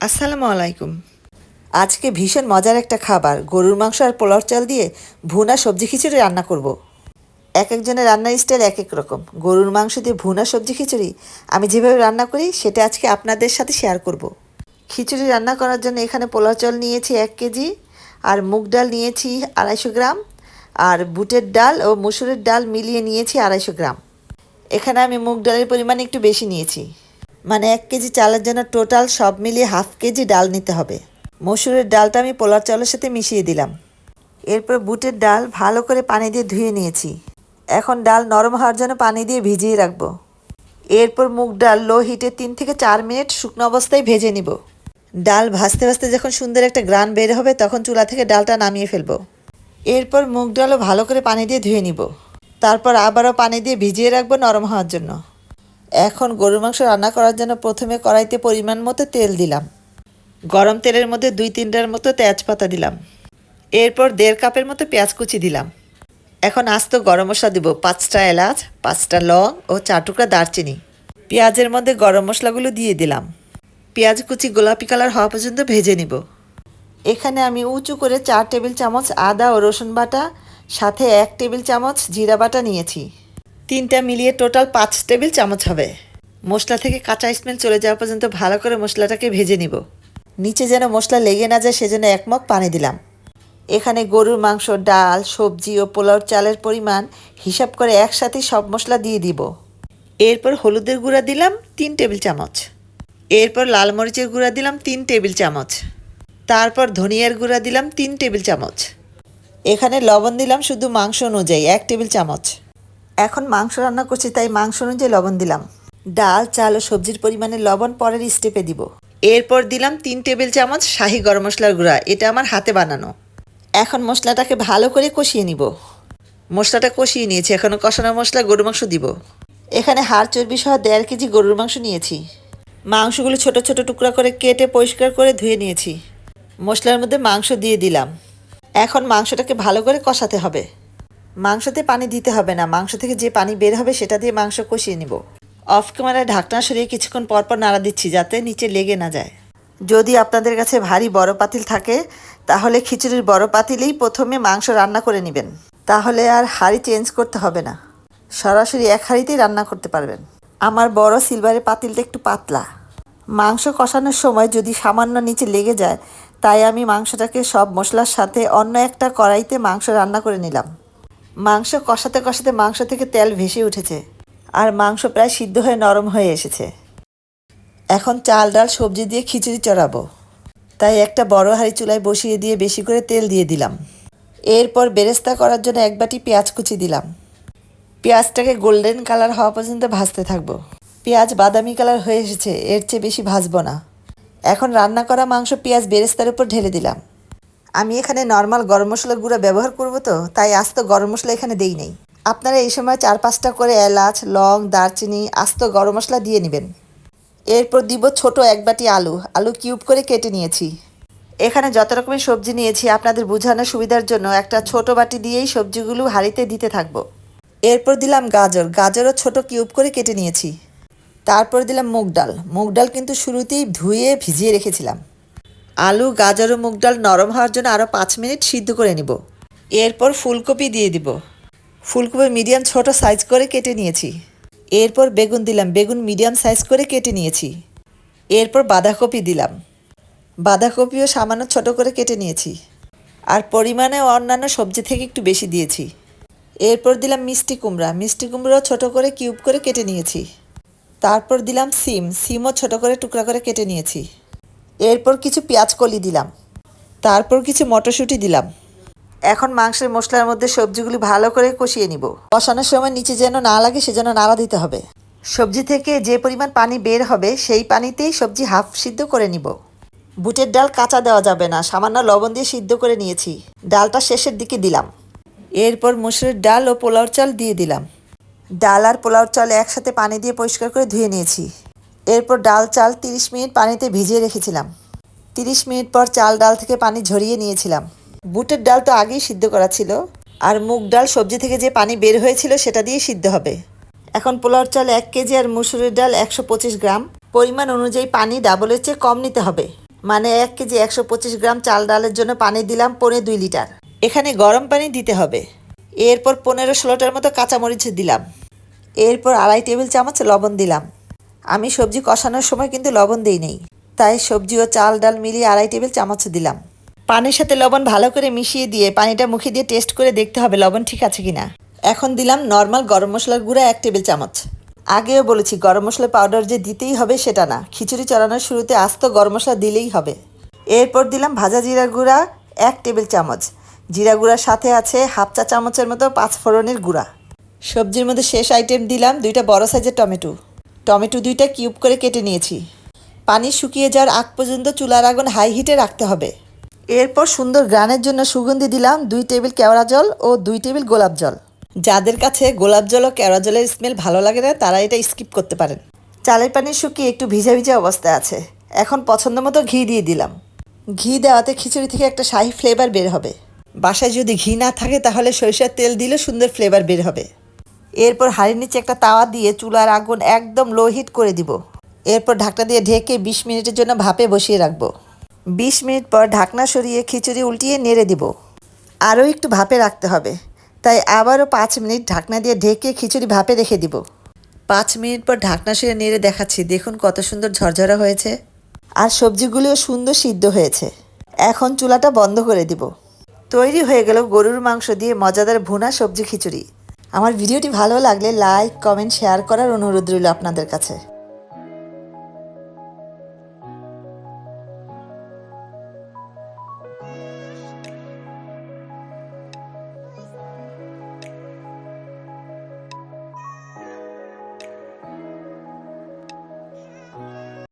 আসসালামু আলাইকুম। আজকে ভীষণ মজার একটা খাবার গরুর মাংস আর পোলাও চাল দিয়ে ভুনা সবজি খিচুড়ি রান্না করব। এক একজনের রান্নার স্টাইল এক এক রকম। গরুর মাংস দিয়ে ভুনা সবজি খিচুড়ি আমি যেভাবে রান্না করি সেটা আজকে আপনাদের সাথে শেয়ার করব। খিচুড়ি রান্না করার জন্য এখানে পোলাও চাল নিয়েছি 1 কেজি, আর মুগ ডাল নিয়েছি 250 গ্রাম, আর বুটের ডাল ও মসুরের ডাল মিলিয়ে নিয়েছি 250 গ্রাম। এখানে আমি মুগ ডালের পরিমাণ একটু বেশি নিয়েছি, মানে 1 কেজি চালের জন্য টোটাল সব মিলিয়ে হাফ কেজি ডাল নিতে হবে। মসুরের ডালটা আমি পোলার চালের সাথে মিশিয়ে দিলাম। এরপর বুটের ডাল ভালো করে পানি দিয়ে ধুয়ে নিয়েছি। এখন ডাল নরম হওয়ার জন্য পানি দিয়ে ভিজিয়ে রাখবো। এরপর মুগ ডাল লো হিটে 3 থেকে 4 মিনিট শুকনো অবস্থায় ভেজে নিব। ডাল ভাজতে ভাজতে যখন সুন্দর একটা গ্রান বের হবে তখন চুলা থেকে ডালটা নামিয়ে ফেলবো। এরপর মুগ ডালও ভালো করে পানি দিয়ে ধুয়ে নিব। তারপর আবারও পানি দিয়ে ভিজিয়ে রাখবো নরম হওয়ার জন্য। এখন গরুর মাংস রান্না করার জন্য প্রথমে কড়াইতে পরিমাণ মতো তেল দিলাম। গরম তেলের মধ্যে 2-3টার মতো তেজপাতা দিলাম। এরপর 1.5 কাপের মতো পেঁয়াজ কুচি দিলাম। এখন আস্ত গরম মশলা দিব 5টা এলাচ, 5টা লং ও 4 টুকরা দারচিনি। পেঁয়াজের মধ্যে গরম মশলাগুলো দিয়ে দিলাম। পেঁয়াজ কুচি গোলাপি কালার হওয়া পর্যন্ত ভেজে নিব। এখানে আমি উঁচু করে 4 টেবিল চামচ আদা ও রসুন বাটা, সাথে 1 টেবিল চামচ জিরা বাটা নিয়েছি। 3টা মিলিয়ে টোটাল 5 টেবিল চামচ হবে। মশলা থেকে কাঁচা স্মেল চলে যাওয়া পর্যন্ত ভালো করে মশলাটাকে ভেজে নিব। নিচে যেন মশলা লেগে না যায় সেজন্য 1 মগ পানি দিলাম। এখানে গরুর মাংস, ডাল, সবজি ও পোলাওর চালের পরিমাণ হিসাব করে একসাথে সব মশলা দিয়ে দিব। এরপর হলুদের গুঁড়া দিলাম 3 টেবিল চামচ। এরপর লাল মরিচের গুঁড়া দিলাম 3 টেবিল চামচ। তারপর ধনিয়ার গুঁড়া দিলাম 3 টেবিল চামচ। এখানে লবণ দিলাম শুধু মাংস অনুযায়ী 1 টেবিল চামচ। এখন মাংস রান্না করছি তাই মাংস অনুযায়ী লবণ দিলাম। ডাল, চাল ও সবজির পরিমাণে লবণ পরের স্টেপে দিব। এরপর দিলাম 3 টেবিল চামচ শাহি গরম মশলার গুঁড়া, এটা আমার হাতে বানানো। এখন মশলাটাকে ভালো করে কষিয়ে নিব। মশলাটা কষিয়ে নিয়েছি, এখন কষানো মশলা গরুর মাংস দিব। এখানে হাড় চর্বি সহ 1.5 কেজি গরুর মাংস নিয়েছি। মাংসগুলো ছোট ছোট টুকরা করে কেটে পরিষ্কার করে ধুয়ে নিয়েছি। মশলার মধ্যে মাংস দিয়ে দিলাম। এখন মাংসটাকে ভালো করে কষাতে হবে। মাংসতে পানি দিতে হবে না, মাংস থেকে যে পানি বের হবে সেটা দিয়ে মাংস কষিয়ে নিব। অফ ক্যামেরায় ঢাকনা সরিয়ে কিছুক্ষণ পরপর নাড়া দিচ্ছি যাতে নিচে লেগে না যায়। যদি আপনাদের কাছে ভারী বড় পাতিল থাকে তাহলে খিচুড়ির বড় পাতিলেই প্রথমে মাংস রান্না করে নেবেন, তাহলে আর হাঁড়ি চেঞ্জ করতে হবে না, সরাসরি এক হাঁড়িতেই রান্না করতে পারবেন। আমার বড় সিলভারের পাতিলটা একটু পাতলা। মাংস কষানোর সময় যদি সামান্য নিচে লেগে যায়, তাই আমি মাংসটাকে সব মশলার সাথে অন্য একটা কড়াইতে মাংস রান্না করে নিলাম। মাংস কষাতে কষাতে মাংস থেকে তেল ভেসে উঠেছে আর মাংস প্রায় সিদ্ধ হয়ে নরম হয়ে এসেছে। এখন চাল, ডাল, সবজি দিয়ে খিচুড়ি চড়াবো, তাই একটা বড় হাঁড়ি চুলায় বসিয়ে দিয়ে বেশি করে তেল দিয়ে দিলাম। এরপর বেরেস্তা করার জন্য 1 বাটি পেঁয়াজ কুচি দিলাম। পেঁয়াজটাকে গোল্ডেন কালার হওয়া পর্যন্ত ভাজতে থাকবো। পেঁয়াজ বাদামি কালার হয়ে এসেছে, এর চেয়ে বেশি ভাজবো না। এখন রান্না করা মাংস পেঁয়াজ বেরেস্তার উপর ঢেলে দিলাম। আমি এখানে নর্মাল গরম মশলার গুঁড়া ব্যবহার করব, তো তাই আস্ত গরম মশলা এখানে দেই নাই। আপনারা এই সময় 4-5টা করে এলাচ, লং, দারচিনি, আস্ত গরম মশলা দিয়ে নেবেন। এরপর দিব ছোট 1 বাটি আলু কিউব করে কেটে নিয়েছি। এখানে যত রকমের সবজি নিয়েছি আপনাদের বোঝানোর সুবিধার জন্য একটা ছোট বাটি দিয়েই সবজিগুলো হাঁড়িতে দিতে থাকবো। এরপর দিলাম গাজরও ছোট কিউব করে কেটে নিয়েছি। তারপর দিলাম মুগ ডাল কিন্তু শুরুতেই ধুয়ে ভিজিয়ে রেখেছিলাম। আলু, গাজর ও মুগ ডাল নরম হওয়ার জন্য আরও 5 মিনিট সিদ্ধ করে নিব। এরপর ফুলকপি দিয়ে দিব। ফুলকপি মিডিয়াম ছোট সাইজ করে কেটে নিয়েছি। এরপর বেগুন দিলাম, বেগুন মিডিয়াম সাইজ করে কেটে নিয়েছি। এরপর বাঁধাকপি দিলাম, বাঁধাকপিও সামান্য ছোট করে কেটে নিয়েছি। আর পরিমাণে অন্যান্য সবজি থেকে একটু বেশি দিয়েছি। এরপর দিলাম মিষ্টি কুমড়াও ছোট করে কিউব করে কেটে নিয়েছি। তারপর দিলাম সিমও ছোট করে টুকরা করে কেটে নিয়েছি। এরপর কিছু পেঁয়াজ কলি দিলাম। তারপর কিছু মটরশুঁটি দিলাম। এখন মাংসের মশলার মধ্যে সবজিগুলি ভালো করে কষিয়ে নিব। কষানোর সময় নিচে যেন না লাগে সেজন্য নাড়া দিতে হবে। সবজি থেকে যে পরিমাণ পানি বের হবে সেই পানিতেই সবজি হাফ সিদ্ধ করে নিব। বুটের ডাল কাঁচা দেওয়া যাবে না, সামান্য লবণ দিয়ে সিদ্ধ করে নিয়েছি। ডালটা শেষের দিকে দিলাম। এরপর মসুরের ডাল ও পোলাওর চাল দিয়ে দিলাম। ডাল আর পোলাওর চাল একসাথে পানি দিয়ে পরিষ্কার করে ধুয়ে নিয়েছি। এরপর ডাল, চাল 30 মিনিট পানিতে ভিজিয়ে রেখেছিলাম। 30 মিনিট পর চাল, ডাল থেকে পানি ঝরিয়ে নিয়েছিলাম। বুটের ডাল তো আগেই সিদ্ধ করা ছিল, আর মুগ ডাল সবজি থেকে যে পানি বের হয়েছিল সেটা দিয়ে সিদ্ধ হবে। এখন পোলাওর চাল 1 কেজি আর মসুরের ডাল 125 গ্রাম। পরিমাণ অনুযায়ী পানি ডাবলের চেয়ে কম নিতে হবে। মানে 1 কেজি 125 গ্রাম চাল ডালের জন্য পানি দিলাম 2.5 লিটার। এখানে গরম পানি দিতে হবে। এরপর 15-16টার মতো কাঁচামরিচ দিলাম। এরপর 2.5 টেবিল চামচ লবণ দিলাম। আমি সবজি কষানোর সময় কিন্তু লবণ দিই নেই, তাই সবজি ও চাল ডাল মিলিয়ে 2.5 টেবিল চামচ দিলাম। পানির সাথে লবণ ভালো করে মিশিয়ে দিয়ে পানিটা মুখে দিয়ে টেস্ট করে দেখতে হবে লবণ ঠিক আছে কিনা। এখন দিলাম নর্মাল গরম মশলার গুঁড়া 1 টেবিল চামচ। আগেও বলেছি গরম মশলা পাউডার যে দিতেই হবে সেটা না, খিচুড়ি চড়ানোর শুরুতে আস্ত গরম মশলা দিলেই হবে। এরপর দিলাম ভাজা জিরা গুঁড়া 1 টেবিল চামচ। জিরা গুঁড়ার সাথে আছে 1/2 চা চামচের মতো পাঁচফোড়নের গুঁড়া। সবজির মধ্যে শেষ আইটেম দিলাম 2টা বড় সাইজের টমেটো। টমেটো 2টা কিউব করে কেটে নিয়েছি। পানি শুকিয়ে যাওয়ার আগ পর্যন্ত চুলার আগুন হাই হিটে রাখতে হবে। এরপর সুন্দর গ্রানের জন্য সুগন্ধি দিলাম 2 টেবিল কেওড়া জল ও 2 টেবিল গোলাপ জল। যাদের কাছে গোলাপ জল ও কেওড়া জলের স্মেল ভালো লাগে না তারা এটা স্কিপ করতে পারেন। চালের পানি শুকিয়ে একটু ভিজা ভিজা অবস্থায় আছে। এখন পছন্দ মতো ঘি দিয়ে দিলাম। ঘি দেওয়াতে খিচুড়ি থেকে একটা শাহি ফ্লেভার বের হবে। বাসায় যদি ঘি না থাকে তাহলে সরিষার তেল দিলে সুন্দর ফ্লেভার বের হবে। এরপর হাঁড়ির নিচে একটা তাওয়া দিয়ে চুলার আগুন একদম লো হিট করে দিব। এরপর ঢাকনা দিয়ে ঢেকে 20 মিনিটের জন্য ভাপে বসিয়ে রাখবো। 20 মিনিট পর ঢাকনা সরিয়ে খিচুড়ি উল্টিয়ে নেড়ে দিব। আরও একটু ভাপে রাখতে হবে, তাই আবারও 5 মিনিট ঢাকনা দিয়ে ঢেকে খিচুড়ি ভাপে রেখে দিব। 5 মিনিট পর ঢাকনা সরিয়ে নেড়ে দেখাচ্ছি, দেখুন কত সুন্দর ঝরঝরা হয়েছে আর সবজিগুলিও সুন্দর সিদ্ধ হয়েছে। এখন চুলাটা বন্ধ করে দিব। তৈরি হয়ে গেল গরুর মাংস দিয়ে মজাদার ভুনা সবজি খিচুড়ি। আমার ভিডিওটি ভালো লাগলে লাইক, কমেন্ট, শেয়ার করার অনুরোধ রইল আপনাদের কাছে।